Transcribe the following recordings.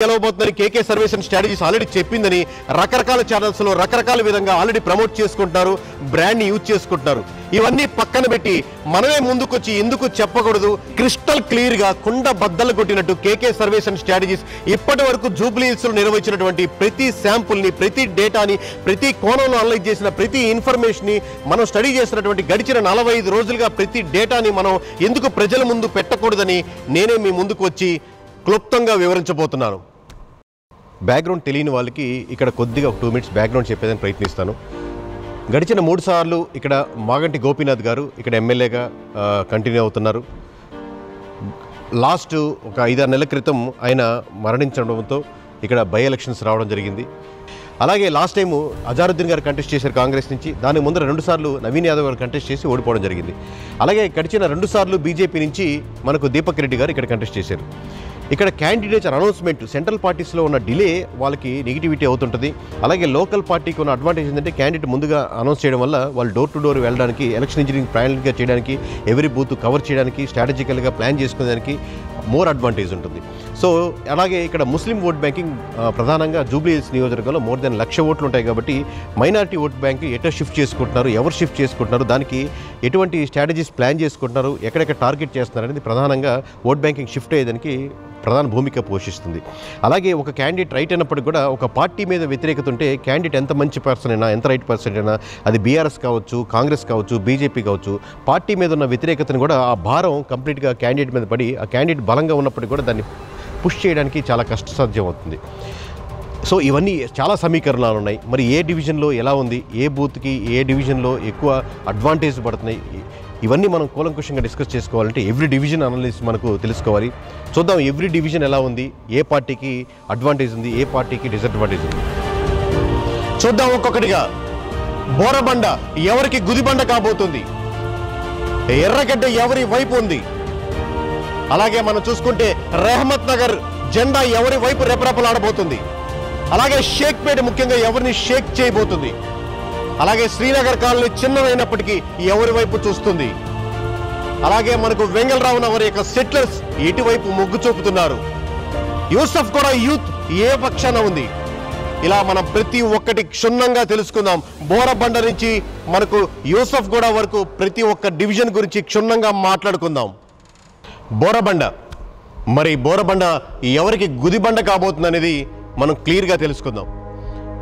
గెలవబోతుందని KK service and strategies already చెప్పిందని రకరకాల channels లో రకరకాల విధంగా ఆల్రెడీ ప్రమోట్ చేసుకుంటున్నారు, బ్రాండ్ ని యూజ్ చేసుకుంటున్నారు. ఇవన్నీ పక్కన పెట్టి మనమే ముందుకొచ్చి ఎందుకు చెప్పకూడదు? క్రిస్టల్ క్లియర్ గా కుండ బద్దలు కొట్టినట్టు కేకే సర్వీస్ అండ్ స్ట్రాటజీస్ ఇప్పటి వరకు జూబ్లీ హిల్స్ లో నిర్వహించినటువంటి ప్రతి శాంపుల్ ని, ప్రతి డేటాని, ప్రతి కోణంలో అనలైజ్ చేసిన ప్రతి ఇన్ఫర్మేషన్ ని మనం స్టడీ చేసినటువంటి గడిచిన 45 రోజులుగా ప్రతి డేటాని మనం ఎందుకు ప్రజల ముందు పెట్టకూడదని నేనే మీ ముందుకు వచ్చి క్లుప్తంగా వివరించబోతున్నాను. బ్యాక్గ్రౌండ్ తెలియని వాళ్ళకి ఇక్కడ కొద్దిగా ఒక 2 minutes బ్యాక్గ్రౌండ్ చెప్పేదని ప్రయత్నిస్తాను. గడిచిన 3 సార్లు ఇక్కడ మాగంటి గోపీనాథ్ గారు ఇక్కడ ఎమ్మెల్యేగా కంటిన్యూ అవుతున్నారు. లాస్ట్ ఒక 5-6 నెలల క్రితం ఆయన మరణించడంతో ఇక్కడ బై ఎలక్షన్స్ రావడం జరిగింది. అలాగే లాస్ట్ టైము అజారుద్దీన్ గారు కంటెస్ట్ చేశారు కాంగ్రెస్ నుంచి. దాని ముందర 2 సార్లు నవీన్ యాదవ్ గారు కంటెస్ట్ చేసి ఓడిపోవడం జరిగింది. అలాగే గడిచిన 2 సార్లు బీజేపీ నుంచి మనకు దీపక్ రెడ్డి గారు ఇక్కడ కంటెస్ట్ చేశారు. ఇక్కడ క్యాండిడేట్స్ అనౌన్స్మెంట్ సెంట్రల్ పార్టీస్లో ఉన్న డిలే వాళ్ళకి నెగిటివిటీ అవుతుంటుంది. అలాగే లోకల్ పార్టీకి ఉన్న అడ్వాంటేజ్ ఏంటంటే క్యాండిడేట్ ముందుగా అనౌన్స్ చేయడం వల్ల వాళ్ళు డోర్ టు డోర్ వెళ్ళడానికి, ఎలక్షన్ ఇంజనీరింగ్ ప్లాన్గా చేయడానికి, ఎవరీ బూత్ కవర్ చేయడానికి, స్ట్రాటజికల్గా ప్లాన్ చేసుకునేదానికి మోర్ అడ్వాంటేజ్ ఉంటుంది. సో అలాగే ఇక్కడ ముస్లిం ఓట్ బ్యాంకింగ్ ప్రధానంగా జూబ్లీ హిల్స్ నియోజకవర్గంలో మోర్ దెన్ 1,00,000 ఓట్లు ఉంటాయి కాబట్టి మైనారిటీ ఓట్ బ్యాంక్ ఎట్లా షిఫ్ట్ చేసుకుంటున్నారు, ఎవరు షిఫ్ట్ చేసుకుంటున్నారు, దానికి ఎటువంటి స్ట్రాటజీస్ ప్లాన్ చేసుకుంటున్నారు, ఎక్కడెక్కడ టార్గెట్ చేస్తున్నారు అనేది ప్రధానంగా ఓట్ బ్యాంకింగ్ షిఫ్ట్ అయ్యేదానికి ప్రధాన భూమిక పోషిస్తుంది. అలాగే ఒక క్యాండిడేట్ రైట్ అయినప్పటికీ కూడా ఒక పార్టీ మీద వ్యతిరేకత ఉంటే క్యాండిడేట్ ఎంత మంచి పర్సన్ అయినా, ఎంత రైట్ పర్సన్ అయినా, అది బీఆర్ఎస్ కావచ్చు, కాంగ్రెస్ కావచ్చు, బీజేపీ కావచ్చు, పార్టీ మీద ఉన్న వ్యతిరేకతను కూడా ఆ భారం కంప్లీట్గా క్యాండిడేట్ మీద పడి ఆ క్యాండిడేట్ బలంగా ఉన్నప్పటికీ కూడా దాన్ని పుష్ చేయడానికి చాలా కష్టసాధ్యం అవుతుంది. సో ఇవన్నీ చాలా సమీకరణాలు ఉన్నాయి. మరి ఏ డివిజన్లో ఎలా ఉంది, ఏ బూత్కి ఏ డివిజన్లో ఎక్కువ అడ్వాంటేజ్ పడుతున్నాయి, ఇవన్నీ మనం కూలంకుషంగా డిస్కస్ చేసుకోవాలంటే ఎవ్రీ డివిజన్ అనలిస్ట్ మనకు తెలుసుకోవాలి. చూద్దాం ఎవ్రీ డివిజన్ ఎలా ఉంది, ఏ పార్టీకి అడ్వాంటేజ్ ఉంది, ఏ పార్టీకి డిసడ్వాంటేజ్ ఉంది. చూద్దాం ఒక్కొక్కటిగా. బోరబండ ఎవరికి గుదిబండ కాబోతుంది, ఎర్రగడ్డ ఎవరి వైపు ఉంది, అలాగే మనం చూసుకుంటే రెహమత్ నగర్ జెండా ఎవరి వైపు రెపరెపలాడబోతుంది, అలాగే షేక్పేట ముఖ్యంగా ఎవరిని షేక్ చేయబోతుంది, అలాగే శ్రీనగర్ కాలనీ చిన్నదైనప్పటికీ ఎవరి వైపు చూస్తుంది, అలాగే మనకు వెంగళరావు నగర్ యొక్క సెటిలర్స్ ఎటువైపు మొగ్గు చూపుతున్నారు, యూసఫ్ కూడా యూత్ ఏ పక్షాన ఉంది. ఇలా మనం ప్రతి ఒక్కటి క్షుణ్ణంగా తెలుసుకుందాం. బోరబండ నుంచి మనకు యూసఫ్ కూడా వరకు ప్రతి ఒక్క డివిజన్ గురించి క్షుణ్ణంగా మాట్లాడుకుందాం. బోరబండ, మరి బోరబండ ఎవరికి గుదిబండ కాబోతుంది అనేది మనం క్లియర్గా తెలుసుకుందాం.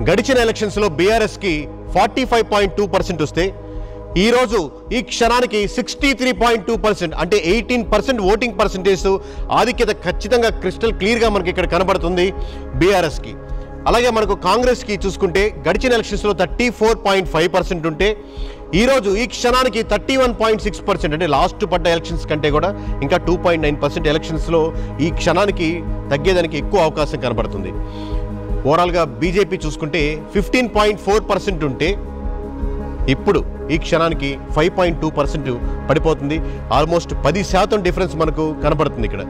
గడిచిన ఎలక్షన్స్లో బీఆర్ఎస్కి 45.2% వస్తే ఈరోజు ఈ క్షణానికి 63.2% అంటే 18% ఓటింగ్ పర్సంటేజ్ ఆధిక్యత ఖచ్చితంగా క్రిస్టల్ క్లియర్గా మనకి ఇక్కడ కనబడుతుంది బీఆర్ఎస్కి. అలాగే మనకు కాంగ్రెస్కి చూసుకుంటే గడిచిన ఎలక్షన్స్లో 34.5% ఉంటే ఈరోజు ఈ క్షణానికి 31.6% అంటే లాస్ట్ పడ్డ ఎలక్షన్స్ కంటే కూడా ఇంకా 2.9% ఎలక్షన్స్లో ఈ క్షణానికి తగ్గేదానికి ఎక్కువ అవకాశం కనబడుతుంది. ఓవరాల్గా బీజేపీ చూసుకుంటే 15.4% ఉంటే ఇప్పుడు ఈ క్షణానికి 5.2% పడిపోతుంది. ఆల్మోస్ట్ 10% డిఫరెన్స్ మనకు కనబడుతుంది ఇక్కడ.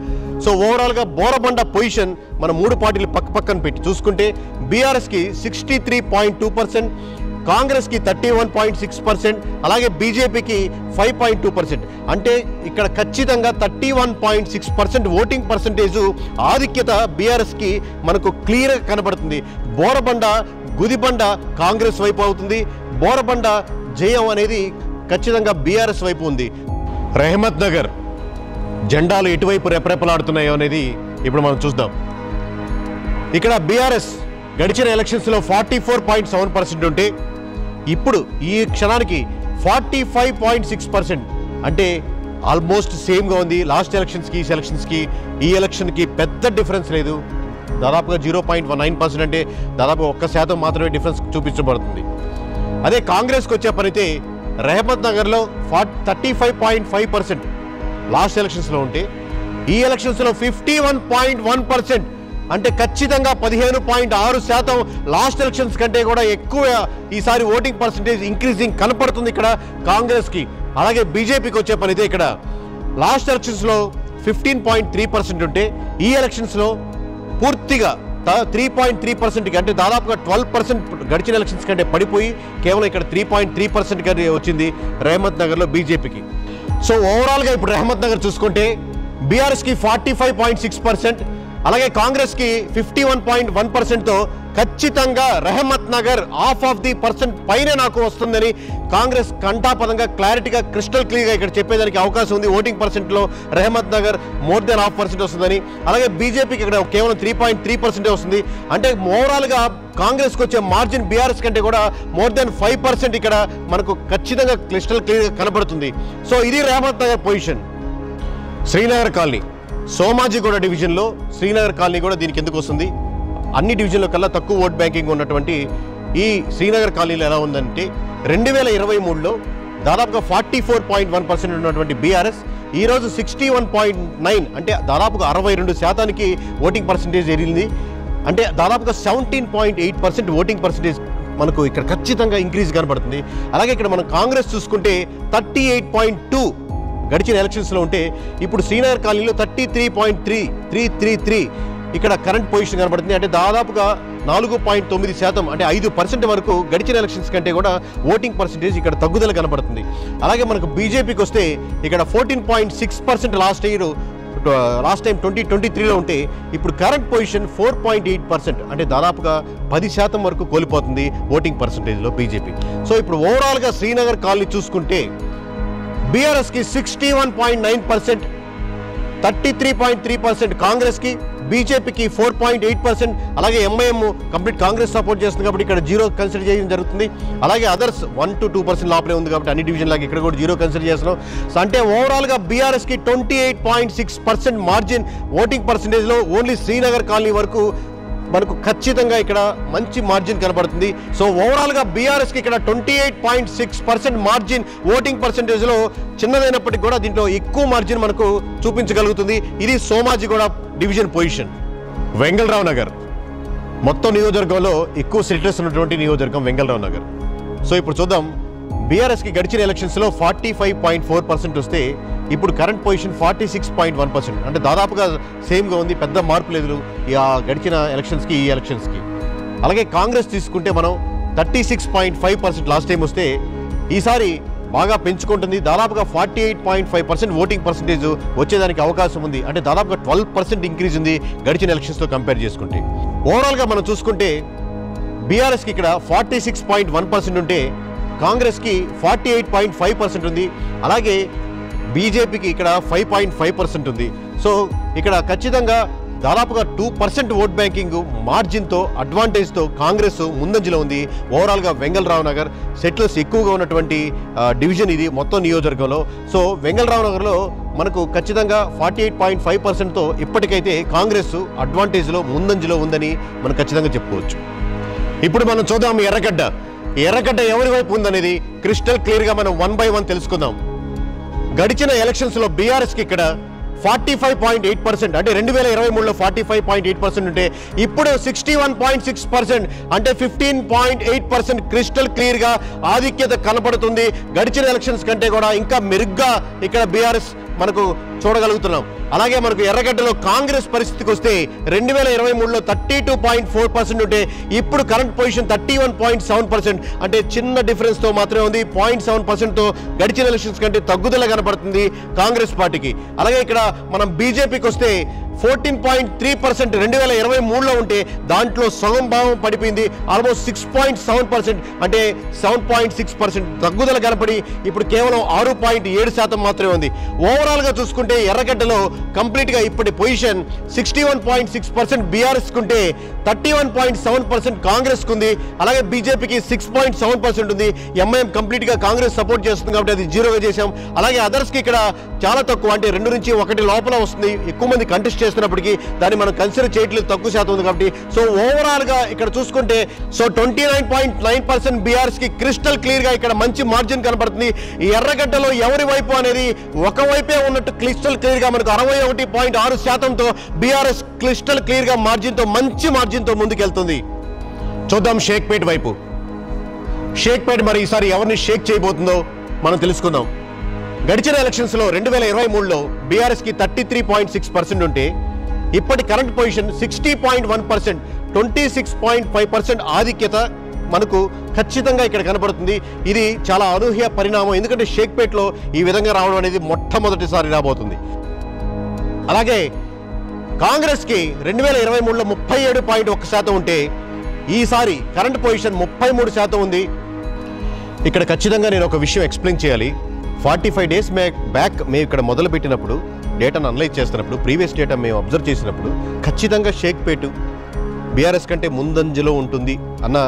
సో ఓవరాల్గా బోరబండ పొజిషన్ మన 3 పార్టీలు పక్కన పెట్టి చూసుకుంటే బీఆర్ఎస్కి 63.2%, కాంగ్రెస్కి 31.6%, అలాగే బీజేపీకి 5.2%. అంటే ఇక్కడ ఖచ్చితంగా 31.6% ఓటింగ్ పర్సంటేజ్ ఆధిక్యత బీఆర్ఎస్కి మనకు క్లియర్గా కనబడుతుంది. బోరబండ గుదిబండ కాంగ్రెస్ వైపు అవుతుంది. బోరబండ జయం అనేది ఖచ్చితంగా బీఆర్ఎస్ వైపు ఉంది. రెహమత్ నగర్ జెండాలు ఎటువైపు రెపరెపలాడుతున్నాయో అనేది ఇప్పుడు మనం చూద్దాం. ఇక్కడ బీఆర్ఎస్ గడిచిన ఎలక్షన్స్లో 44.7% ఉంటే ఇప్పుడు ఈ క్షణానికి 45.6%. అంటే ఆల్మోస్ట్ సేమ్గా ఉంది. లాస్ట్ ఎలక్షన్స్కి ఈ ఎలక్షన్స్కి ఈ ఎలక్షన్కి పెద్ద డిఫరెన్స్ లేదు. దాదాపుగా 0.19% అంటే దాదాపు 1% మాత్రమే డిఫరెన్స్ చూపించబడుతుంది. అదే కాంగ్రెస్కి వచ్చే పనితే రెహమత్ నగర్లో 35.5% లాస్ట్ ఎలక్షన్స్లో ఉంటే ఈ ఎలక్షన్స్లో 51.1%. అంటే ఖచ్చితంగా 15.6% లాస్ట్ ఎలక్షన్స్ కంటే కూడా ఎక్కువ ఈసారి ఓటింగ్ పర్సంటేజ్ ఇంక్రీజింగ్ కనపడుతుంది ఇక్కడ కాంగ్రెస్కి. అలాగే బీజేపీకి వచ్చే పనితే ఇక్కడ లాస్ట్ ఎలక్షన్స్లో 15.3% ఉంటే ఈ ఎలక్షన్స్లో పూర్తిగా 3.3% అంటే దాదాపుగా 12% గడిచిన ఎలక్షన్స్ కంటే పడిపోయి కేవలం ఇక్కడ 3.3% వచ్చింది రెహమత్ నగర్లో బీజేపీకి. సో ఓవరాల్గా ఇప్పుడు రెహమత్ నగర్ చూసుకుంటే బీఆర్ఎస్కి 45.6%, అలాగే కాంగ్రెస్కి 51.1%తో ఖచ్చితంగా రెహమత్ నగర్ %% పైనే నాకు వస్తుందని కాంగ్రెస్ కంఠాపదంగా క్లారిటీగా క్రిస్టల్ క్లియర్గా ఇక్కడ చెప్పేదానికి అవకాశం ఉంది. ఓటింగ్ పర్సెంట్లో రెహమత్ నగర్ మోర్ దెన్ ½ వస్తుందని. అలాగే బీజేపీకి ఇక్కడ కేవలం 3.3% వస్తుంది. అంటే ఓవరాల్గా కాంగ్రెస్కి వచ్చే మార్జిన్ బీఆర్ఎస్ కంటే కూడా మోర్ దెన్ 5% ఇక్కడ మనకు ఖచ్చితంగా క్రిస్టల్ క్లియర్గా కనబడుతుంది. సో ఇది రెహమత్ నగర్ పొజిషన్. శ్రీనగర్ కాలనీ సోమాజిగూడ డివిజన్లో శ్రీనగర్ కాలనీ కూడా దీనికి ఎందుకు వస్తుంది? అన్ని డివిజన్ల కల్లా తక్కువ ఓట్ బ్యాంకింగ్ ఉన్నటువంటి ఈ శ్రీనగర్ కాలనీలో ఎలా ఉందంటే 2023లో దాదాపుగా 44.1% ఉన్నటువంటి బీఆర్ఎస్ ఈరోజు 61.9 అంటే దాదాపుగా 62% ఓటింగ్ పర్సంటేజ్ ఎరిగింది. అంటే దాదాపుగా 17.8% ఓటింగ్ పర్సంటేజ్ మనకు ఇక్కడ ఖచ్చితంగా ఇంక్రీజ్ కనబడుతుంది. అలాగే ఇక్కడ మనం కాంగ్రెస్ చూసుకుంటే 38.2 గడిచిన ఎలక్షన్స్లో ఉంటే ఇప్పుడు శ్రీనగర్ కాలనీలో 33.333 ఇక్కడ కరెంట్ పొజిషన్ కనబడుతుంది. అంటే దాదాపుగా 4.9% అంటే 5% వరకు గడిచిన ఎలక్షన్స్ కంటే కూడా ఓటింగ్ పర్సంటేజ్ ఇక్కడ తగ్గుదల కనబడుతుంది. అలాగే మనకు బీజేపీకి వస్తే ఇక్కడ 14.6% లాస్ట్ టైం 2023లో ఉంటే ఇప్పుడు కరెంట్ పొజిషన్ 4.8% అంటే దాదాపుగా 10% వరకు కోల్పోతుంది ఓటింగ్ పర్సంటేజ్లో బీజేపీ. సో ఇప్పుడు ఓవరాల్గా శ్రీనగర్ కాలనీ చూసుకుంటే బీఆర్ఎస్కి 61.9%, 33.3% కాంగ్రెస్కి, బీజేపీకి 4.8%. అలాగే ఎంఐఎం కంప్లీట్ కాంగ్రెస్ సపోర్ట్ చేస్తుంది కాబట్టి ఇక్కడ 0 కన్సిడర్ చేయడం జరుగుతుంది. అలాగే అదర్స్ 1 to 2% లోపలే ఉంది కాబట్టి అన్ని డివిజన్ లాగా ఇక్కడ కూడా 0 కన్సిడర్ చేస్తున్నాం. సో అంటే ఓవరాల్గా బీఆర్ఎస్కి 28.6% మార్జిన్ ఓటింగ్ పర్సంటేజ్లో ఓన్లీ శ్రీనగర్ కాలనీ వరకు మనకు ఖచ్చితంగా ఇక్కడ మంచి మార్జిన్ కనబడుతుంది. సో ఓవరాల్గా బీఆర్ఎస్కి ఇక్కడ 28.6% మార్జిన్ ఓటింగ్ పర్సంటేజ్లో చిన్నదైనప్పటికీ కూడా దీంట్లో ఎక్కువ మార్జిన్ మనకు చూపించగలుగుతుంది. ఇది సోమాజిగూడ డివిజన్ పొజిషన్. వెంగళరావు నగర్ మొత్తం నియోజకవర్గంలో ఎక్కువ సెటిలర్స్ ఉన్నటువంటి నియోజకవర్గం వెంగళరావు నగర్. సో ఇప్పుడు చూద్దాం, బీఆర్ఎస్కి గడిచిన ఎలక్షన్స్లో 45.4% వస్తే ఇప్పుడు కరెంట్ పొజిషన్ 46.1%. అంటే దాదాపుగా సేమ్గా ఉంది, పెద్ద మార్పు లేదు గడిచిన ఎలక్షన్స్కి ఈ ఎలక్షన్స్కి. అలాగే కాంగ్రెస్ తీసుకుంటే మనం 36.5% లాస్ట్ టైం వస్తే ఈసారి బాగా పెంచుకుంటుంది. దాదాపుగా 48.5% ఓటింగ్ పర్సంటేజ్ వచ్చేదానికి అవకాశం ఉంది. అంటే దాదాపుగా 12% ఇంక్రీజ్ ఉంది గడిచిన ఎలక్షన్స్తో కంపేర్ చేసుకుంటే. ఓవరాల్గా మనం చూసుకుంటే బీఆర్ఎస్కి ఇక్కడ 46.1% ఉంటే కాంగ్రెస్కి 48.5% ఉంది. అలాగే బీజేపీకి ఇక్కడ 5.5% ఉంది. సో ఇక్కడ ఖచ్చితంగా దాదాపుగా 2% ఓట్ బ్యాంకింగ్ మార్జిన్తో అడ్వాంటేజ్తో కాంగ్రెస్ ముందంజలో ఉంది. ఓవరాల్గా వెంగళరావు నగర్ సెటిల్స్ ఎక్కువగా ఉన్నటువంటి డివిజన్ ఇది మొత్తం నియోజకవర్గంలో. సో వెంగళరావు నగర్లో మనకు ఖచ్చితంగా 48.5%తో ఇప్పటికైతే కాంగ్రెస్ అడ్వాంటేజ్లో ముందంజలో ఉందని మనం ఖచ్చితంగా చెప్పుకోవచ్చు. ఇప్పుడు మనం చూద్దాం ఎర్రగడ్డ ఎవరి వైపు ఉందనేది క్రిస్టల్ క్లియర్గా మనం 1 by 1 తెలుసుకుందాం. గడిచిన ఎలక్షన్స్లో బీఆర్ఎస్కి ఇక్కడ 45.8% అంటే 2023లో 45.8% ఉంటే ఇప్పుడు 61.6% అంటే 15.8% క్రిస్టల్ క్లియర్గా ఆధిక్యత కనపడుతుంది. గడిచిన ఎలక్షన్స్ కంటే కూడా ఇంకా మెరుగ్గా ఇక్కడ బీఆర్ఎస్ మనకు చూడగలుగుతున్నాం. అలాగే మనకు ఎర్రగడ్డలో కాంగ్రెస్ పరిస్థితికి వస్తే 2023లో 32.4% ఉంటే ఇప్పుడు కరెంట్ పొజిషన్ 31.7% అంటే చిన్న డిఫరెన్స్తో మాత్రమే ఉంది. 0.7%తో గడిచిన ఎలక్షన్స్ కంటే తగ్గుదల కనపడుతుంది కాంగ్రెస్ పార్టీకి. అలాగే ఇక్కడ మనం బీజేపీకి వస్తే 14.3% 2023లో ఉంటే దాంట్లో సగం భాగం పడిపోయింది. ఆల్మోస్ట్ 6.7% అంటే 7.6% తగ్గుదల కనపడి ఇప్పుడు కేవలం 6.7% మాత్రమే ఉంది. ఓవరాల్గా చూసుకుంటే ఎర్రగడ్డలో కంప్లీట్గా ఇప్పటి పొజిషన్ 61.6% బీఆర్ఎస్కి ఉంటే 31.7% కాంగ్రెస్కి ఉంది. అలాగే బీజేపీకి 6.7% ఉంది. ఎంఐఎం కంప్లీట్గా కాంగ్రెస్ సపోర్ట్ చేస్తుంది కాబట్టి అది 0గా చేశాం. అలాగే అదర్స్కి ఇక్కడ చాలా తక్కువ అంటే 2 నుంచి 1 లోపల వస్తుంది. ఎక్కువ మంది కంటెస్ట్ చేస్తున్నప్పటికీ దాన్ని మనం కన్సిడర్ చేయట్లేదు, తక్కువ శాతం ఉంది కాబట్టి. సో ఓవరాల్గా ఇక్కడ చూసుకుంటే 29.9% బీఆర్ఎస్కి క్రిస్టల్ క్లియర్గా ఇక్కడ మంచి మార్జిన్ కనబడుతుంది. ఈ ఎర్రగడ్డలో ఎవరి వైపు అనేది ఒకవైపే ఉన్నట్టు క్రిస్టల్ క్లియర్గా మనకు 61.6%తో బీఆర్ఎస్ క్రిస్టల్ క్లియర్గా మార్జిన్తో మంచి మార్జిన్తో ముందుకెళ్తుంది. చూద్దాం షేక్పేట్ వైపు. షేక్పేట్ మరి ఈసారి ఎవరిని షేక్ చేయబోతుందో మనం తెలుసుకుందాం. గడిచిన ఎలక్షన్స్లో 2023లో బీఆర్ఎస్కి 33.6% ఉంటే ఇప్పటి కరెంట్ పొజిషన్ 60.1%, 26.5% ఆధిక్యత మనకు ఖచ్చితంగా ఇక్కడ కనబడుతుంది. ఇది చాలా అనూహ్య పరిణామం, ఎందుకంటే షేక్పేట్లో ఈ విధంగా రావడం అనేది మొట్టమొదటిసారి రాబోతుంది. అలాగే కాంగ్రెస్కి 2023లో 37.1% ఉంటే ఈసారి కరెంట్ పొజిషన్ 33% ఉంది. ఇక్కడ ఖచ్చితంగా నేను ఒక విషయం ఎక్స్ప్లెయిన్ చేయాలి. 45 డేస్ బ్యాక్ మేము ఇక్కడ మొదలుపెట్టినప్పుడు డేటాను అనలైజ్ చేస్తున్నప్పుడు ప్రీవియస్ డేటా మేము అబ్జర్వ్ చేసినప్పుడు ఖచ్చితంగా షేక్పేట్ బీఆర్ఎస్ కంటే ముందంజలో ఉంటుంది అన్న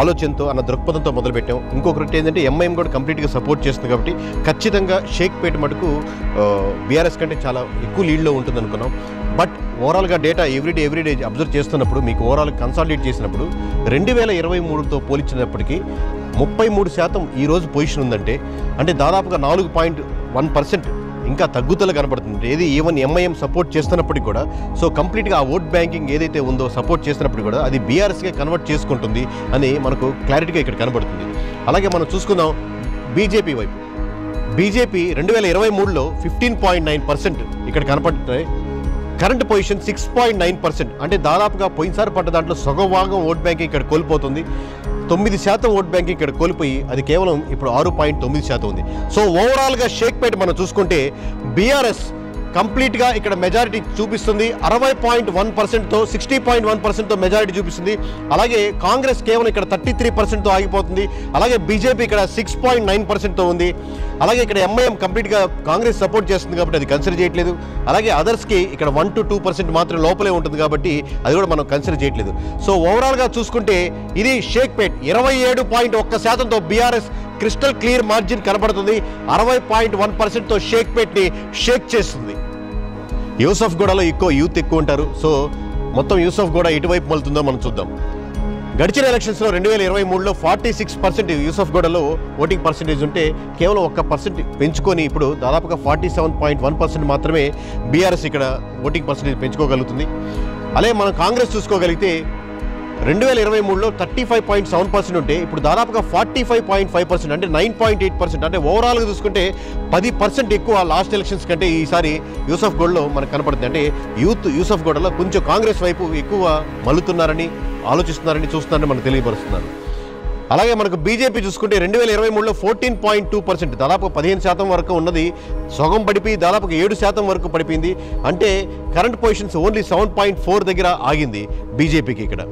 ఆలోచనతో అన్న దృక్పథంతో మొదలుపెట్టాం. ఇంకొకటి ఏంటంటే ఎంఐఎం కూడా కంప్లీట్గా సపోర్ట్ చేస్తుంది కాబట్టి ఖచ్చితంగా షేక్పేట్ మటుకు బీఆర్ఎస్ కంటే చాలా ఎక్కువ లీడ్లో ఉంటుంది అనుకున్నాం. బట్ ఓవరాల్గా డేటా ఎవ్రీడే అబ్జర్వ్ చేస్తున్నప్పుడు మీకు ఓవరాల్ కన్సాలిడేట్ చేసినప్పుడు 2023తో పోల్చినప్పటికీ 33% ఈరోజు పొజిషన్ ఉందంటే అంటే దాదాపుగా 4.1% ఇంకా తగ్గుదల కనబడుతుంది. ఏది ఈవెన్ ఎంఐఎం సపోర్ట్ చేస్తున్నప్పటికీ కూడా సో కంప్లీట్గా ఆ ఓట్ బ్యాంకింగ్ ఏదైతే ఉందో సపోర్ట్ చేస్తున్నప్పుడు కూడా అది బీఆర్ఎస్గా కన్వర్ట్ చేసుకుంటుంది అని మనకు క్లారిటీగా ఇక్కడ కనబడుతుంది. అలాగే మనం చూసుకుందాం బీజేపీ వైపు. బీజేపీ 2023లో 15.9% ఇక్కడ కనపడుతున్నాయి. కరెంట్ పొజిషన్ 6.9%, అంటే దాదాపుగా పోయినసారి పడ్డ దాంట్లో సగం భాగం ఓట్ బ్యాంకింగ్ ఇక్కడ కోల్పోతుంది. 9% ఓట్ బ్యాంకింగ్ ఇక్కడ కోల్పోయి అది కేవలం ఇప్పుడు 6.9% ఉంది. సో ఓవరాల్గా షేక్పేట్ మనం చూసుకుంటే బీఆర్ఎస్ కంప్లీట్గా ఇక్కడ మెజారిటీ చూపిస్తుంది. 60.1%తో 60.1%తో మెజారిటీ చూపిస్తుంది. అలాగే కాంగ్రెస్ కేవలం ఇక్కడ 33%తో ఆగిపోతుంది. అలాగే బీజేపీ ఇక్కడ 6.9%తో ఉంది. అలాగే ఇక్కడ ఎంఐఎం కంప్లీట్గా కాంగ్రెస్ సపోర్ట్ చేస్తుంది కాబట్టి అది కన్సిడర్ చేయట్లేదు. అలాగే అదర్స్కి ఇక్కడ 1 to 2% మాత్రం లోపలే ఉంటుంది కాబట్టి అది కూడా మనం కన్సిడర్ చేయట్లేదు. సో ఓవరాల్గా చూసుకుంటే ఇది షేక్పేట్ 27.1%తో బీఆర్ఎస్ క్రిస్టల్ క్లియర్ మార్జిన్ కనబడుతుంది. 60.1%తో షేక్పేట్ని షేక్ చేస్తుంది. యూసఫ్గూడలో యూత్ ఎక్కువ ఉంటారు. సో మొత్తం యూసఫ్గూడ ఎటువైపు మలుతుందో మనం చూద్దాం. గడిచిన ఎలక్షన్స్లో 2023లో 46% యూసఫ్గూడలో ఓటింగ్ పర్సెంటేజ్ ఉంటే కేవలం 1% పెంచుకొని ఇప్పుడు దాదాపుగా 47.1% మాత్రమే బీఆర్ఎస్ ఇక్కడ ఓటింగ్ పర్సెంటేజ్ పెంచుకోగలుగుతుంది. అలాగే మనం కాంగ్రెస్ చూసుకోగలిగితే 2023లో 35.7% ఉంటే ఇప్పుడు దాదాపుగా 45.5%, అంటే 9.8%, అంటే ఓవరాల్గా చూసుకుంటే 10% ఎక్కువ లాస్ట్ ఎలక్షన్స్ కంటే ఈసారి యూసఫ్గూడలో మనకు కనపడుతుంది. అంటే యూసఫ్గూడలో కొంచెం కాంగ్రెస్ వైపు ఎక్కువ మల్లుతున్నారని ఆలోచిస్తున్నారని చూస్తున్నారని మనకు తెలియపరుస్తున్నారు. అలాగే మనకు బీజేపీ చూసుకుంటే 2023లో 14.2%, దాదాపు 15% వరకు ఉన్నది సగం పడిపోయి దాదాపు 7% వరకు పడిపోయింది. అంటే కరెంట్ పొజిషన్స్ ఓన్లీ 7.4 దగ్గర ఆగింది బీజేపీకి ఇక్కడ.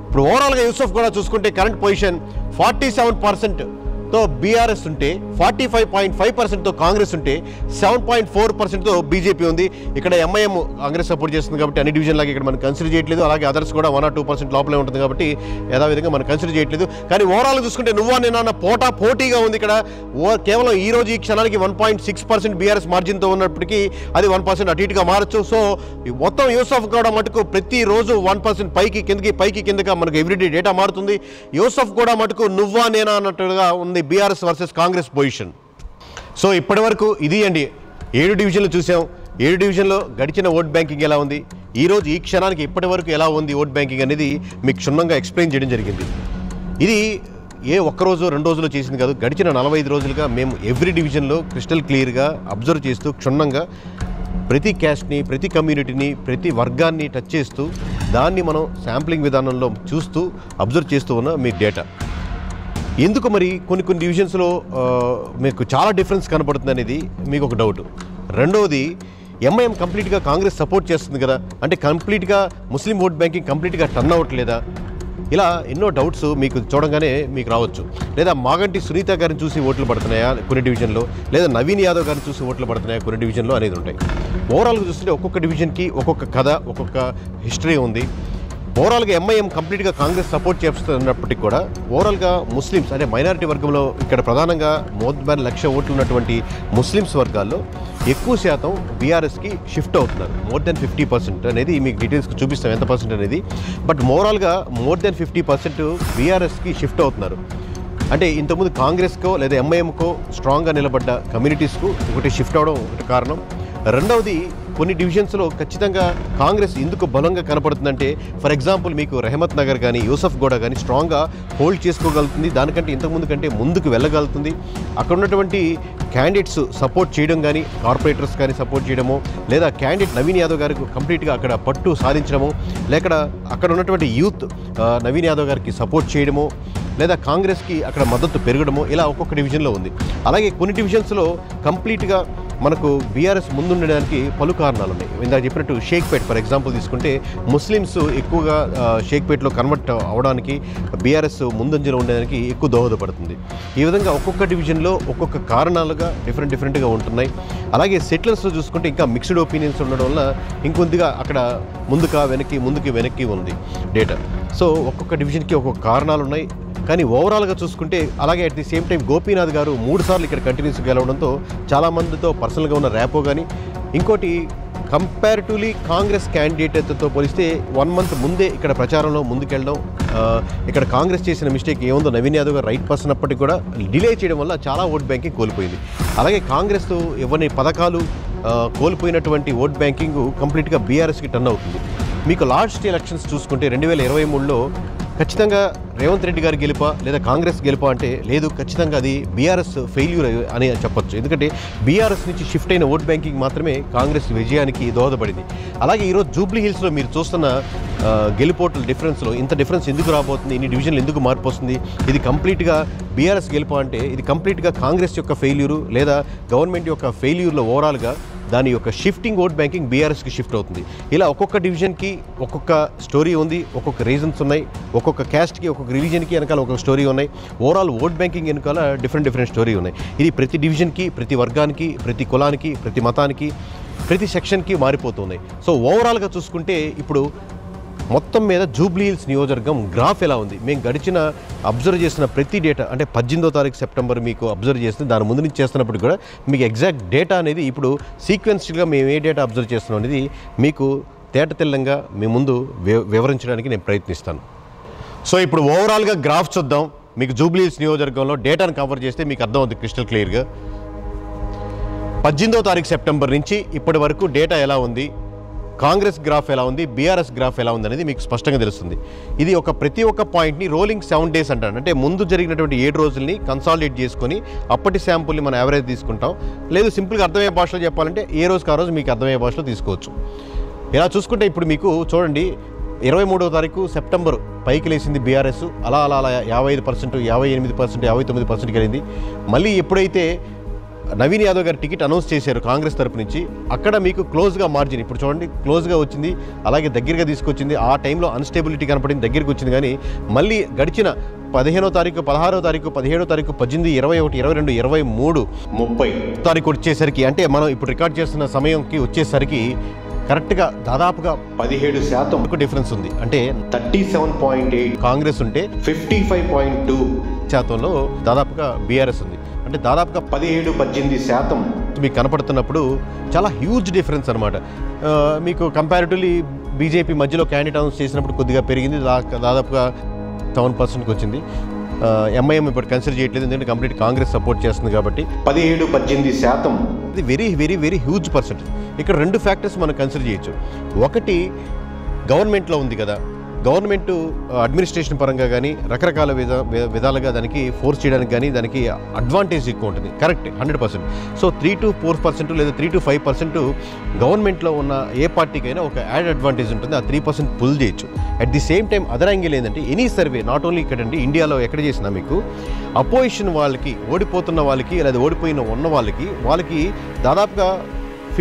ఇప్పుడు ఓవరాల్గా యూసఫ్గూడ చూసుకుంటే కరెంట్ పొజిషన్ 47%తో బీఆర్ఎస్ ఉంటే 45.5%తో కాంగ్రెస్ ఉంటే 7.4%తో బీజేపీ ఉంది. ఇక్కడ ఎంఐఎం కాంగ్రెస్ సపోర్ట్ చేస్తుంది కాబట్టి అన్ని డివిజన్ లాగా ఇక్కడ మనం కన్సిడర్ చేయట్లేదు. అలాగే అదర్స్ కూడా 1 or 2% లోపలే ఉంటుంది కాబట్టి యథావిధంగా మనం కన్సిడర్ చేయట్లేదు. కానీ ఓవరాల్గా చూసుకుంటే నువ్వా నేనా పోటీగా ఉంది ఇక్కడ. కేవలం ఈ రోజు ఈ క్షణానికి 1.6% బీఆర్ఎస్ మార్జిన్తో ఉన్నప్పటికీ అది 1% అటు ఇటుగా మారచ్చు. సో మొత్తం యూసఫ్గూడ మటుకు ప్రతిరోజు 1% పైకి కిందగా మనకు ఎవ్రీడే డేటా మారుతుంది. యూసఫ్గూడ మటుకు నువ్వా నేనా అన్నట్టుగా ఉంది BRS versus Congress position. So ఇప్పటి వరకు ఇది అండి 7 డివిజన్లు చూసాం. 7 డివిజన్లో గడిచిన ఓట్ బ్యాంకింగ్ ఎలా ఉంది, ఈరోజు ఈ క్షణానికి ఇప్పటి వరకు ఎలా ఉంది ఓట్ బ్యాంకింగ్ అనేది మీకు క్షుణ్ణంగా ఎక్స్ప్లెయిన్ చేయడం జరిగింది. ఇది ఒక్కరోజు 2 రోజులు చేసింది కాదు. గడిచిన 45 రోజులుగా మేము ఎవ్రీ డివిజన్లో క్రిస్టల్ క్లియర్గా అబ్జర్వ్ చేస్తూ క్షుణ్ణంగా ప్రతి క్యాస్ట్ని, ప్రతి కమ్యూనిటీని, ప్రతి వర్గాన్ని టచ్ చేస్తూ దాన్ని మనం శాంప్లింగ్ విధానంలో చూస్తూ అబ్జర్వ్ చేస్తూ ఉన్న మీ డేటా. ఎందుకు మరి కొన్ని డివిజన్స్లో మీకు చాలా డిఫరెన్స్ కనపడుతుంది అనేది మీకు ఒక డౌట్. రెండవది ఎంఐఎం కంప్లీట్గా కాంగ్రెస్ సపోర్ట్ చేస్తుంది కదా, అంటే కంప్లీట్గా ముస్లిం ఓట్ బ్యాంకింగ్ కంప్లీట్గా టర్న్ అవ్వట్లేదా? ఇలా ఎన్నో డౌట్స్ మీకు చూడంగానే మీకు రావచ్చు. లేదా మాగంటి సునీత గారిని చూసి ఓట్లు పడుతున్నాయా కొన్ని డివిజన్లో, లేదా నవీన్ యాదవ్ గారిని చూసి ఓట్లు పడుతున్నాయా కొన్ని డివిజన్లో అనేది ఉంటాయి. ఓవరాల్గా చూస్తుంటే ఒక్కొక్క డివిజన్కి ఒక్కొక్క కథ, ఒక్కొక్క హిస్టరీ ఉంది. ఓవరాల్గా ఎంఐఎం కంప్లీట్గా కాంగ్రెస్ సపోర్ట్ చేస్తున్నప్పటికీ కూడా ఓవరాల్గా ముస్లిమ్స్ అంటే మైనారిటీ వర్గంలో ఇక్కడ ప్రధానంగా మోర్ దాన్ 1,00,000 ఓట్లు ఉన్నటువంటి ముస్లిమ్స్ వర్గాల్లో ఎక్కువ శాతం బీఆర్ఎస్కి షిఫ్ట్ అవుతున్నారు. మోర్ దెన్ 50% అనేది మీకు డీటెయిల్స్కి చూపిస్తాం ఎంత పర్సెంట్ అనేది. బట్ ఓవరాల్గా మోర్ దెన్ 50% బీఆర్ఎస్కి షిఫ్ట్ అవుతున్నారు. అంటే ఇంతకుముందు కాంగ్రెస్కో లేదా ఎంఐఎంకో స్ట్రాంగ్గా నిలబడ్డ కమ్యూనిటీస్కు ఒకటి షిఫ్ట్ అవడం ఒకటి కారణం. రెండవది కొన్ని డివిజన్స్లో ఖచ్చితంగా కాంగ్రెస్ ఎందుకు బలంగా కనపడుతుందంటే ఫర్ ఎగ్జాంపుల్ మీకు రెహమత్ నగర్ కానీ యూసఫ్గూడ కానీ స్ట్రాంగ్గా హోల్డ్ చేసుకోగలుగుతుంది. దానికంటే ఇంతకుముందు కంటే ముందుకు వెళ్ళగలుగుతుంది. అక్కడ ఉన్నటువంటి క్యాండిడేట్స్ సపోర్ట్ చేయడం కానీ, కార్పొరేటర్స్ కానీ సపోర్ట్ చేయడము, లేదా క్యాండిడేట్ నవీన్ యాదవ్ గారికి కంప్లీట్గా అక్కడ పట్టు సాధించడము, లేక అక్కడ ఉన్నటువంటి యూత్ నవీన్ యాదవ్ గారికి సపోర్ట్ చేయడము, లేదా కాంగ్రెస్కి అక్కడ మద్దతు పెరగడము, ఇలా ఒక్కొక్క డివిజన్లో ఉంది. అలాగే కొన్ని డివిజన్స్లో కంప్లీట్గా మనకు బీఆర్ఎస్ ముందుండడానికి పలు కారణాలు ఉన్నాయి. ఇందాక చెప్పినట్టు షేక్పేట్ ఫర్ ఎగ్జాంపుల్ తీసుకుంటే ముస్లిమ్స్ ఎక్కువగా షేక్పేట్లో కన్వర్ట్ అవడానికి బీఆర్ఎస్ ముందంజలో ఉండడానికి ఎక్కువ దోహదపడుతుంది. ఈ విధంగా ఒక్కొక్క డివిజన్లో ఒక్కొక్క కారణాలుగా డిఫరెంట్గా ఉంటున్నాయి. అలాగే సెటిలర్స్లో చూసుకుంటే ఇంకా మిక్స్డ్ ఒపీనియన్స్ ఉండడం వల్ల ఇంకొద్దిగా అక్కడ ముందుకి వెనక్కి ఉంది డేటా. సో ఒక్కొక్క డివిజన్కి ఒక్కొక్క కారణాలు ఉన్నాయి. కానీ ఓవరాల్గా చూసుకుంటే అలాగే at the same time Gopinath గారు 3 సార్లు ఇక్కడ కంటిన్యూస్గా గెలవడంతో చాలామందితో పర్సనల్గా ఉన్న ర్యాపో కానీ, ఇంకోటి కంపారిటివ్లీ కాంగ్రెస్ క్యాండిడేట్తో పోలిస్తే 1 మంత్ ముందే ఇక్కడ ప్రచారంలో ముందుకెళ్ళడం, ఇక్కడ కాంగ్రెస్ చేసిన మిస్టేక్ ఏముందో నవీన్ యాదవ్ గారు రైట్ పర్సన్ అప్పటికి కూడా డిలే చేయడం వల్ల చాలా ఓట్ బ్యాంకింగ్ కోల్పోయింది. అలాగే కాంగ్రెస్ ఇవ్వని పథకాలు కోల్పోయినటువంటి ఓట్ బ్యాంకింగ్ కంప్లీట్గా బీఆర్ఎస్కి టర్న్ అవుతుంది. మీకు లాస్ట్ ఎలక్షన్స్ చూసుకుంటే 2023లో ఖచ్చితంగా రేవంత్ రెడ్డి గారి గెలుపా లేదా కాంగ్రెస్ గెలుపా అంటే లేదు, ఖచ్చితంగా అది బీఆర్ఎస్ ఫెయిల్యూర్ అని చెప్పొచ్చు. ఎందుకంటే బీఆర్ఎస్ నుంచి షిఫ్ట్ అయిన ఓట్ బ్యాంకింగ్ మాత్రమే కాంగ్రెస్ విజయానికి దోహదపడింది. అలాగే ఈరోజు జూబ్లీ హిల్స్లో మీరు చూస్తున్న గెలుపోట్ల డిఫరెన్స్లో ఇంత డిఫరెన్స్ ఎందుకు రాబోతుంది, ఇన్ని డివిజన్లు ఎందుకు మార్పు వస్తుంది, ఇది కంప్లీట్గా బీఆర్ఎస్ గెలుపా అంటే ఇది కంప్లీట్గా కాంగ్రెస్ యొక్క ఫెయిల్యూరు లేదా గవర్నమెంట్ యొక్క ఫెయిల్యూర్లో ఓవరాల్గా దాని యొక్క షిఫ్టింగ్ ఓట్ బ్యాంకింగ్ బీఆర్ఎస్కి షిఫ్ట్ అవుతుంది. ఇలా ఒక్కొక్క డివిజన్కి ఒక్కొక్క స్టోరీ ఉంది, ఒక్కొక్క రీజన్స్ ఉన్నాయి, ఒక్కొక్క క్యాస్ట్కి ఒక్కొక్క రిలీజన్కి వెనకాల ఒక్కొక్క స్టోరీ ఉన్నాయి, ఓవరాల్ ఓట్ బ్యాంకింగ్ వెనకాల డిఫరెంట్ స్టోరీ ఉన్నాయి. ఇది ప్రతి డివిజన్కి, ప్రతి వర్గానికి, ప్రతి కులానికి, ప్రతి మతానికి, ప్రతి సెక్షన్కి మారిపోతున్నాయి. సో ఓవరాల్గా చూసుకుంటే ఇప్పుడు మొత్తం మీద జూబ్లీ హిల్స్ నియోజకవర్గం గ్రాఫ్ ఎలా ఉంది, మేము గడిచిన అబ్జర్వ్ చేసిన ప్రతి డేటా అంటే 18వ తారీఖు సెప్టెంబర్ మీకు అబ్జర్వ్ చేస్తుంది, దాని ముందు నుంచి చేస్తున్నప్పుడు కూడా మీకు ఎగ్జాక్ట్ డేటా అనేది ఇప్పుడు సీక్వెన్స్గా మేము ఏ డేటా అబ్జర్వ్ చేస్తున్నాం అనేది మీకు తేటతెల్లంగా మీ ముందు వివరించడానికి నేను ప్రయత్నిస్తాను. సో ఇప్పుడు ఓవరాల్గా గ్రాఫ్ చూద్దాం. మీకు జూబ్లీ హిల్స్ నియోజకవర్గంలో డేటాను కవర్ చేస్తే మీకు అర్థం అవుతుంది క్రిస్టల్ క్లియర్గా. 18వ తారీఖు సెప్టెంబర్ నుంచి ఇప్పటి వరకు డేటా ఎలా ఉంది, కాంగ్రెస్ గ్రాఫ్ ఎలా ఉంది, బీఆర్ఎస్ గ్రాఫ్ ఎలా ఉంది అనేది మీకు స్పష్టంగా తెలుస్తుంది. ఇది ప్రతి ఒక్క పాయింట్ని రోలింగ్ 7 days అంటారు. అంటే ముందు జరిగినటువంటి 7 రోజుల్ని కన్సాలిడేట్ చేసుకొని అప్పటి శాంపుల్ని మనం యావరేజ్ తీసుకుంటాం. లేదు సింపుల్గా అర్థమయ్యే భాషలో చెప్పాలంటే ఏ రోజుకి ఆ రోజు మీకు అర్థమయ్యే భాషలో తీసుకోవచ్చు. ఇలా చూసుకుంటే ఇప్పుడు మీకు చూడండి 23వ తారీఖు సెప్టెంబర్ పైకి లేచింది బీఆర్ఎస్, అలా 55%, 58%, 59% కలిగింది. మళ్ళీ ఎప్పుడైతే నవీన్ యాదవ్ గారు టికెట్ అనౌన్స్ చేశారు కాంగ్రెస్ తరపు నుంచి, అక్కడ మీకు క్లోజ్గా మార్జిన్ ఇప్పుడు చూడండి క్లోజ్గా వచ్చింది, అలాగే దగ్గరగా తీసుకొచ్చింది. ఆ టైంలో అన్స్టేబిలిటీ కనపడింది, దగ్గరికి వచ్చింది. కానీ మళ్ళీ గడిచిన 15వ తారీఖు, 16వ తారీఖు, 17వ తారీఖు, 18, 21, 22, 23, 30 తారీఖు వచ్చేసరికి, అంటే మనం ఇప్పుడు రికార్డ్ చేస్తున్న సమయంకి వచ్చేసరికి కరెక్ట్గా దాదాపుగా 17% డిఫరెన్స్ ఉంది. అంటే 37.8 కాంగ్రెస్ ఉంటే 55.2% దాదాపుగా బీఆర్ఎస్ ఉంది. అంటే దాదాపుగా 17-18% మీకు కనపడుతున్నప్పుడు చాలా హ్యూజ్ డిఫరెన్స్ అనమాట. మీకు కంపారిటివ్లీ బీజేపీ మధ్యలో క్యాండిడేట్ అనౌన్స్ చేసినప్పుడు కొద్దిగా పెరిగింది, దాదాపుగా 7%కి వచ్చింది. ఎంఐఎం ఇప్పుడు కన్సిడర్ చేయట్లేదు, ఎందుకంటే కంప్లీట్ కాంగ్రెస్ సపోర్ట్ చేస్తుంది కాబట్టి 17-18% ఇది వెరీ హ్యూజ్ పర్సెంటేజ్. ఇక్కడ 2 ఫ్యాక్టర్స్ మనం కన్సిడర్ చేయొచ్చు. ఒకటి గవర్నమెంట్లో ఉంది కదా, గవర్నమెంట్ అడ్మినిస్ట్రేషన్ పరంగా కానీ రకరకాల విధాలుగా దానికి ఫోర్స్ చేయడానికి కానీ దానికి అడ్వాంటేజ్ ఎక్కువ ఉంటుంది. కరెక్ట్ 100%. సో 3-4% లేదా 3-5% గవర్నమెంట్లో ఉన్న ఏ పార్టీకైనా ఒక యాడ్ అడ్వాంటేజ్ ఉంటుంది, ఆ 3% పుల్ చేయొచ్చు. At the same time other angle ఏంటంటే ఎనీ సర్వే నాట్ ఓన్లీ ఇక్కడండి, ఇండియాలో ఎక్కడ చేసినా మీకు అపోజిషన్ వాళ్ళకి, ఓడిపోతున్న వాళ్ళకి లేదా ఓడిపోయిన ఉన్న వాళ్ళకి దాదాపుగా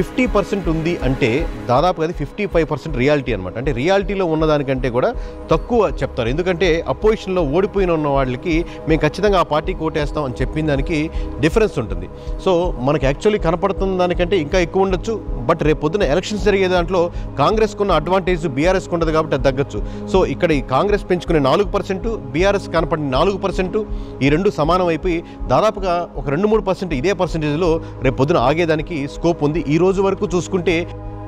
50% ఉంది అంటే దాదాపు అది 55% రియాలిటీ అనమాట. అంటే రియాలిటీలో ఉన్నదానికంటే కూడా తక్కువ చెప్తారు. ఎందుకంటే అపోజిషన్లో ఓడిపోయిన ఉన్న వాళ్ళకి మేము ఖచ్చితంగా ఆ పార్టీకి ఓటేస్తాం అని చెప్పిన దానికి డిఫరెన్స్ ఉంటుంది. సో మనకి యాక్చువల్లీ కనపడుతున్న దానికంటే ఇంకా ఎక్కువ ఉండొచ్చు. బట్ రేపు పొద్దున ఎలక్షన్స్ జరిగే దాంట్లో కాంగ్రెస్కున్న అడ్వాంటేజ్ బీఆర్ఎస్కి ఉండదు కాబట్టి అది తగ్గచ్చు. సో ఇక్కడ ఈ కాంగ్రెస్ పెంచుకునే 4%, బీఆర్ఎస్ కనపడిన 4%, ఈ రెండు సమానం అయిపోయి దాదాపుగా ఒక 2-3% ఇదే పర్సెంటేజ్లో రేపు పొద్దున ఆగేదానికి స్కోప్ ఉంది. ఈ రోజు వరకు చూసుకుంటే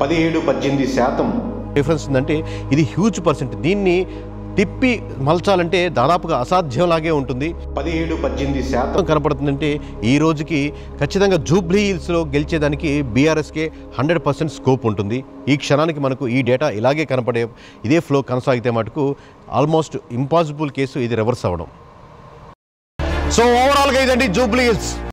17-18% డిఫరెన్స్ ఉందంటే ఇది హ్యూజ్ పర్సెంట్. దీన్ని తిప్పి మలచాలంటే దాదాపుగా అసాధ్యంలాగే ఉంటుంది. 17-18% కనపడుతుందంటే ఈ రోజుకి ఖచ్చితంగా జూబ్లీ హిల్స్లో గెలిచేదానికి బీఆర్ఎస్కే 100% స్కోప్ ఉంటుంది. ఈ క్షణానికి మనకు ఈ డేటా ఇలాగే కనపడే ఇదే ఫ్లో కొనసాగితే మటుకు ఆల్మోస్ట్ ఇంపాసిబుల్ కేసు ఇది రివర్స్ అవ్వడం. సో ఓవరాల్గా ఇదండి జూబ్లీ హిల్స్.